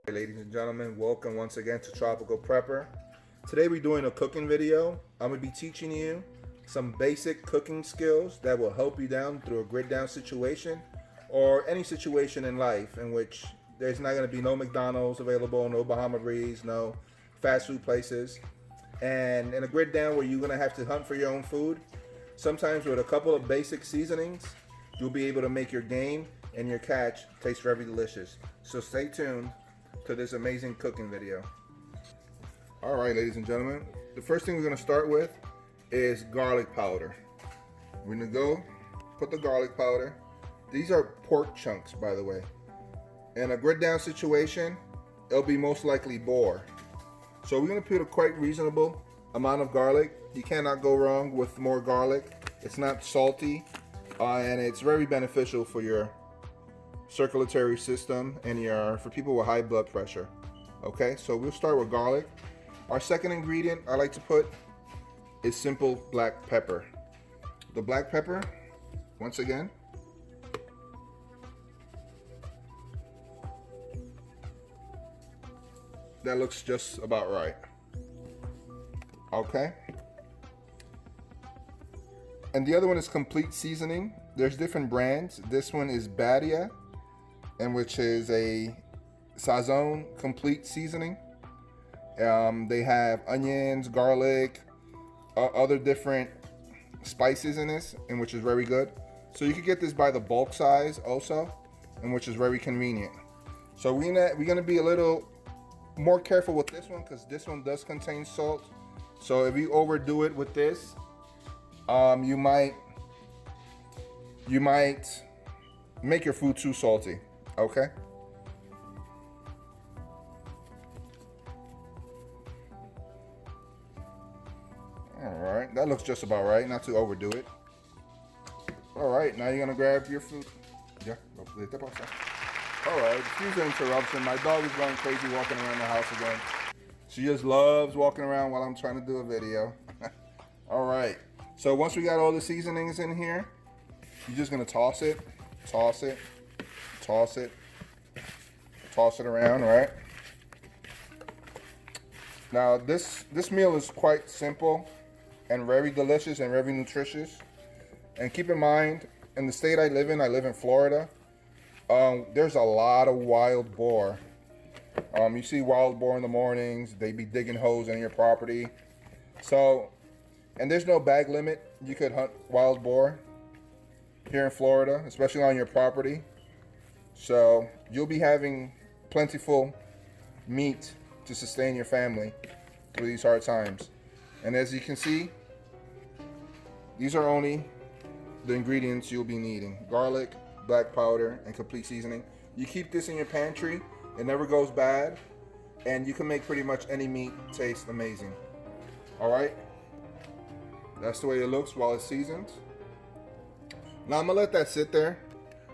Ladies and gentlemen, welcome once again to Tropical Prepper. Today we're doing a cooking video. I'm going to be teaching you some basic cooking skills that will help you down through a grit down situation or any situation in life in which there's not going to be no McDonald's available, no Bahama Breeze, no fast food places. And in a grit down where you're going to have to hunt for your own food, sometimes with a couple of basic seasonings, you'll be able to make your game and your catch taste very delicious. So stay tuned to this amazing cooking video. All right, ladies and gentlemen, the first thing we're going to start with is garlic powder. We're going to go put the garlic powder. These are pork chunks, by the way. In a grit down situation, it'll be most likely boar. So we're going to put a quite reasonable amount of garlic. You cannot go wrong with more garlic. It's not salty, and it's very beneficial for your circulatory system and for people with high blood pressure. Okay, so we'll start with garlic. Our second ingredient I like to put is simple black pepper. The black pepper, once again, that looks just about right. Okay, and the other one is complete seasoning. There's different brands. This one is Badia, and which is a Sazon complete seasoning. They have onions, garlic, other different spices in this, and which is very good. So you could get this by the bulk size also, and which is very convenient. So we're gonna be a little more careful with this one because this one does contain salt. So if you overdo it with this, you might make your food too salty. Okay. All right, that looks just about right. Not to overdo it. All right, now you're gonna grab your food. Yeah, all right, excuse the interruption. My dog is going crazy walking around the house again. She just loves walking around while I'm trying to do a video. All right, so once we got all the seasonings in here, you're just gonna toss it around, right? Now this meal is quite simple and very delicious and very nutritious. And keep in mind, in the state I live in Florida, there's a lot of wild boar. You see wild boar in the mornings. They be digging holes in your property. So, and there's no bag limit. You could hunt wild boar here in Florida, especially on your property. So you'll be having plentiful meat to sustain your family through these hard times. And as you can see, these are only the ingredients you'll be needing: garlic, black powder, and complete seasoning. You keep this in your pantry, it never goes bad, and you can make pretty much any meat taste amazing. All right, that's the way it looks while it's seasoned. Now I'm gonna let that sit there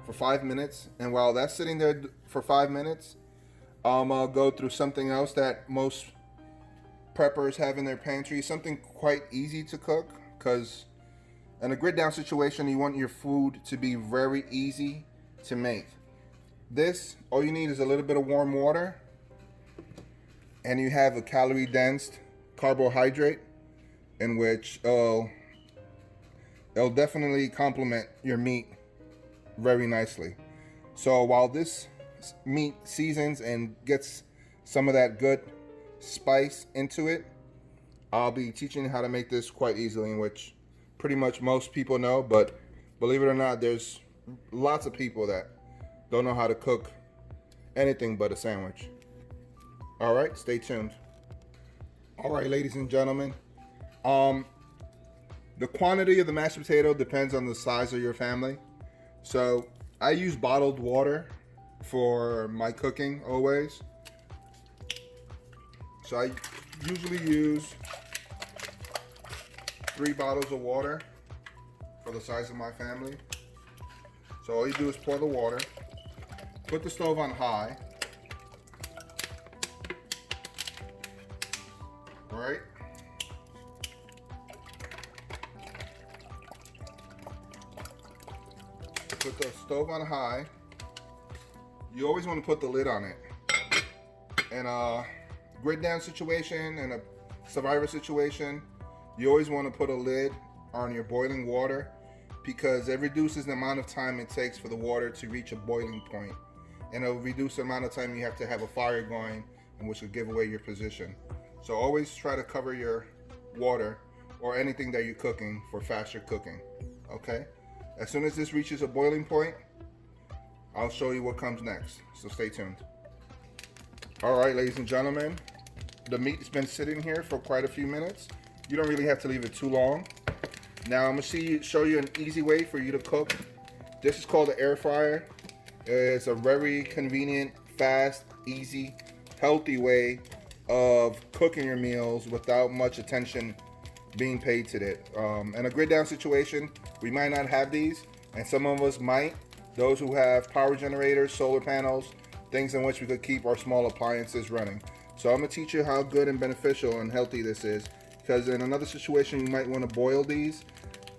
for 5 minutes, and while that's sitting there for 5 minutes, I'm gonna go through something else that most preppers have in their pantry, something quite easy to cook, because in a grit down situation, you want your food to be very easy to make. This, all you need is a little bit of warm water, and you have a calorie dense carbohydrate in which it'll definitely complement your meat very nicely. So while this meat seasons and gets some of that good spice into it, I'll be teaching you how to make this quite easily, in which pretty much most people know, but believe it or not, there's lots of people that don't know how to cook anything but a sandwich. All right, stay tuned. All right, ladies and gentlemen, the quantity of the mashed potato depends on the size of your family. So I use bottled water for my cooking always. So I usually use 3 bottles of water for the size of my family. So all you do is pour the water, put the stove on high. All right. Put the stove on high. You always want to put the lid on it. in a grid down situation and a survivor situation, you always want to put a lid on your boiling water because it reduces the amount of time it takes for the water to reach a boiling point, and it'll reduce the amount of time you have to have a fire going, and which will give away your position. So always try to cover your water or anything that you're cooking for faster cooking. Okay, as soon as this reaches a boiling point, I'll show you what comes next, so stay tuned. All right, ladies and gentlemen, the meat's been sitting here for quite a few minutes. You don't really have to leave it too long. Now I'm gonna show you an easy way for you to cook. This is called an air fryer. It's a very convenient, fast, easy, healthy way of cooking your meals without much attention being paid to it. In a grid down situation, we might not have these, and some of us might. Those who have power generators, solar panels, things in which we could keep our small appliances running. So I'm gonna teach you how good and beneficial and healthy this is, because in another situation you might want to boil these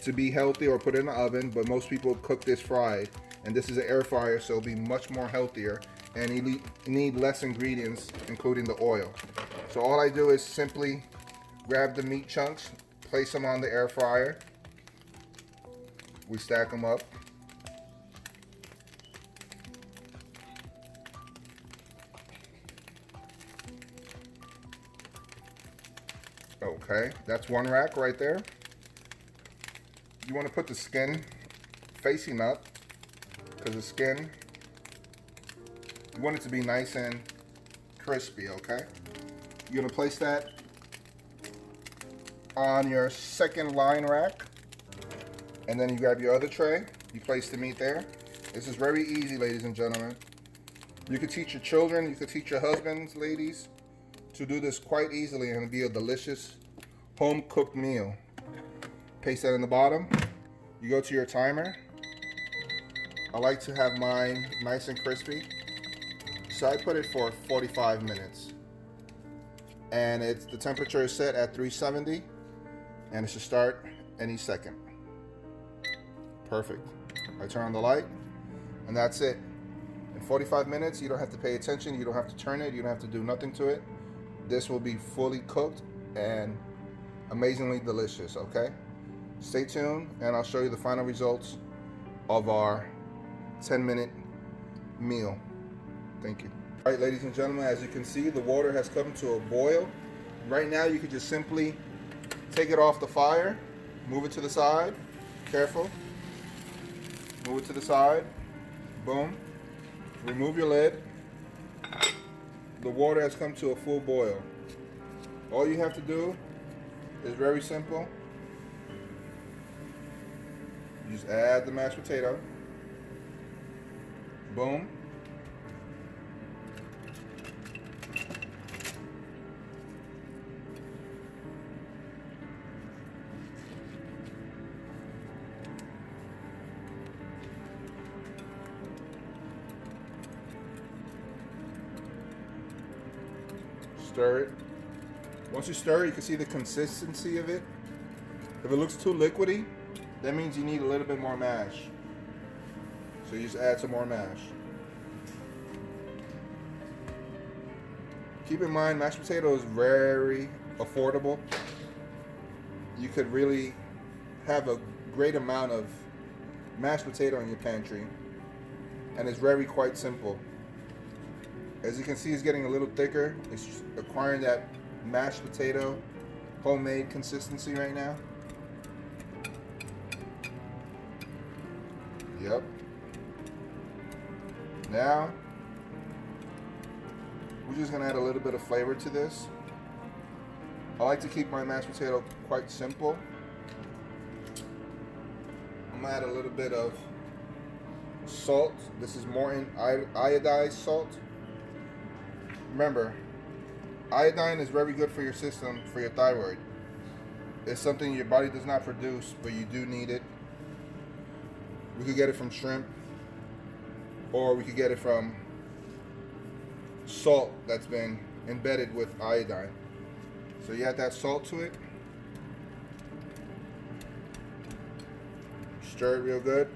to be healthy or put it in the oven, but most people cook this fried, and this is an air fryer, so it'll be much more healthier, and you need less ingredients, including the oil. So all I do is simply grab the meat chunks, place them on the air fryer, we stack them up, okay, that's one rack right there. You want to put the skin facing up, because the skin, you want it to be nice and crispy, okay? You're going to place that on your second line rack, and then you grab your other tray, you place the meat there. This is very easy, ladies and gentlemen. You could teach your children, you could teach your husbands, ladies, to do this quite easily, and it'll be a delicious home cooked meal. Paste that in the bottom. You go to your timer. I like to have mine nice and crispy, so I put it for 45 minutes. And the temperature is set at 370, and it should start any second. Perfect. I turn on the light, and that's it. In 45 minutes, you don't have to pay attention, you don't have to turn it, you don't have to do nothing to it. This will be fully cooked and amazingly delicious, okay? Stay tuned, and I'll show you the final results of our 10-minute meal. Thank you. All right, ladies and gentlemen, as you can see, the water has come to a boil. Right now, you could just simply take it off the fire, move it to the side, careful. Move it to the side, boom. Remove your lid. The water has come to a full boil. All you have to do is very simple. You just add the mashed potato. Boom. Stir it. Once you stir it, you can see the consistency of it. If it looks too liquidy, that means you need a little bit more mash. So you just add some more mash. Keep in mind, mashed potato is very affordable. You could really have a great amount of mashed potato in your pantry, and it's very quite simple. As you can see, it's getting a little thicker. It's acquiring that mashed potato homemade consistency right now. Yep. Now, we're just gonna add a little bit of flavor to this. I like to keep my mashed potato quite simple. I'm gonna add a little bit of salt. This is more iodized salt. Remember, iodine is very good for your system, for your thyroid. It's something your body does not produce, but you do need it. We could get it from shrimp, or we could get it from salt that's been embedded with iodine. So you add that salt to it. Stir it real good.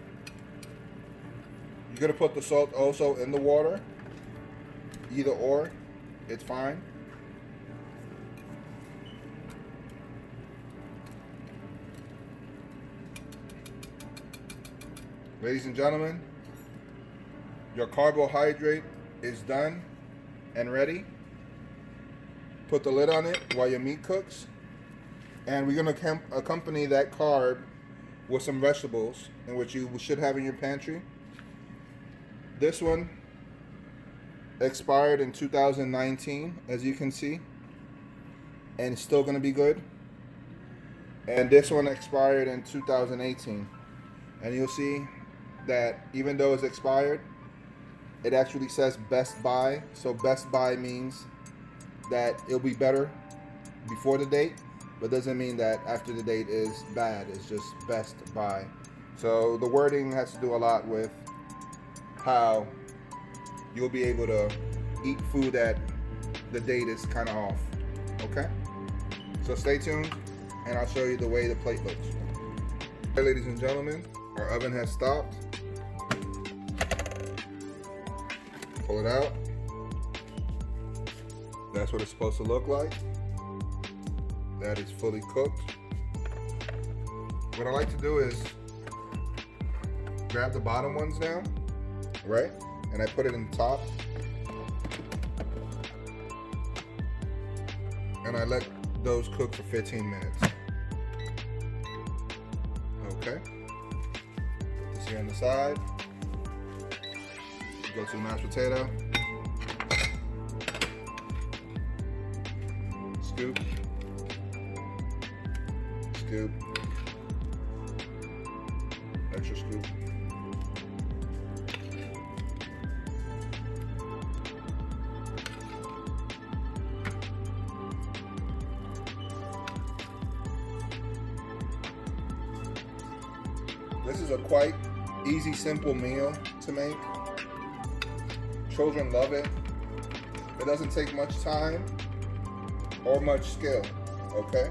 You're gonna put the salt also in the water, either or. it's fine. Ladies and gentlemen, your carbohydrate is done and ready. Put the lid on it while your meat cooks. And we're going to accompany that carb with some vegetables, in which you should have in your pantry. This one expired in 2019, as you can see, and it's still going to be good. And this one expired in 2018, and you'll see that even though it's expired, it actually says best buy. So best buy means that it'll be better before the date, but doesn't mean that after the date is bad. It's just best buy. So the wording has to do a lot with how you'll be able to eat food that the date is kind of off. Okay? So stay tuned, and I'll show you the way the plate looks. Okay, ladies and gentlemen, our oven has stopped. Pull it out. That's what it's supposed to look like. That is fully cooked. What I like to do is grab the bottom ones now, right? And I put it in the top. And I let those cook for 15 minutes. Okay. Put this here on the side. Go to the mashed potato. Scoop. Scoop. Extra scoop. This is a quite easy, simple meal to make. Children love it. It doesn't take much time or much skill, okay?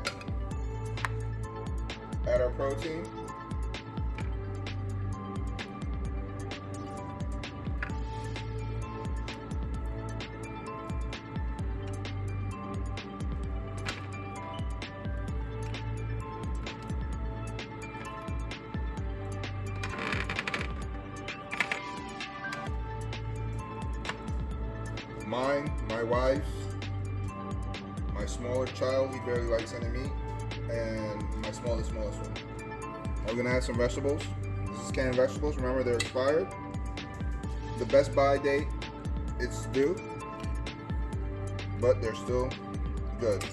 Add our protein. Mine, my wife's, my smaller child, he barely likes any meat, and my smallest one. I'm gonna add some vegetables. This is canned vegetables. Remember, they're expired. The best buy date, it's due, but they're still good.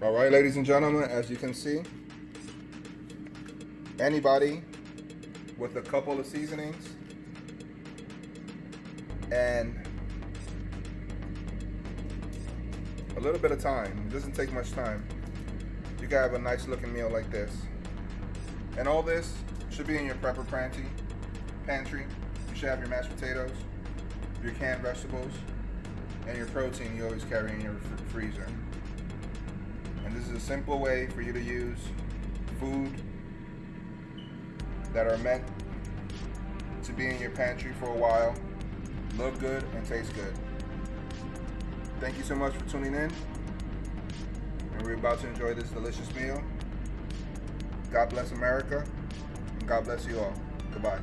All right, ladies and gentlemen, as you can see, anybody with a couple of seasonings and a little bit of time, it doesn't take much time, you can have a nice looking meal like this. And all this should be in your prepper pantry. You should have your mashed potatoes, your canned vegetables, and your protein you always carry in your freezer. And this is a simple way for you to use food that are meant to be in your pantry for a while, look good, and taste good. Thank you so much for tuning in. And we're about to enjoy this delicious meal. God bless America, and God bless you all. Goodbye.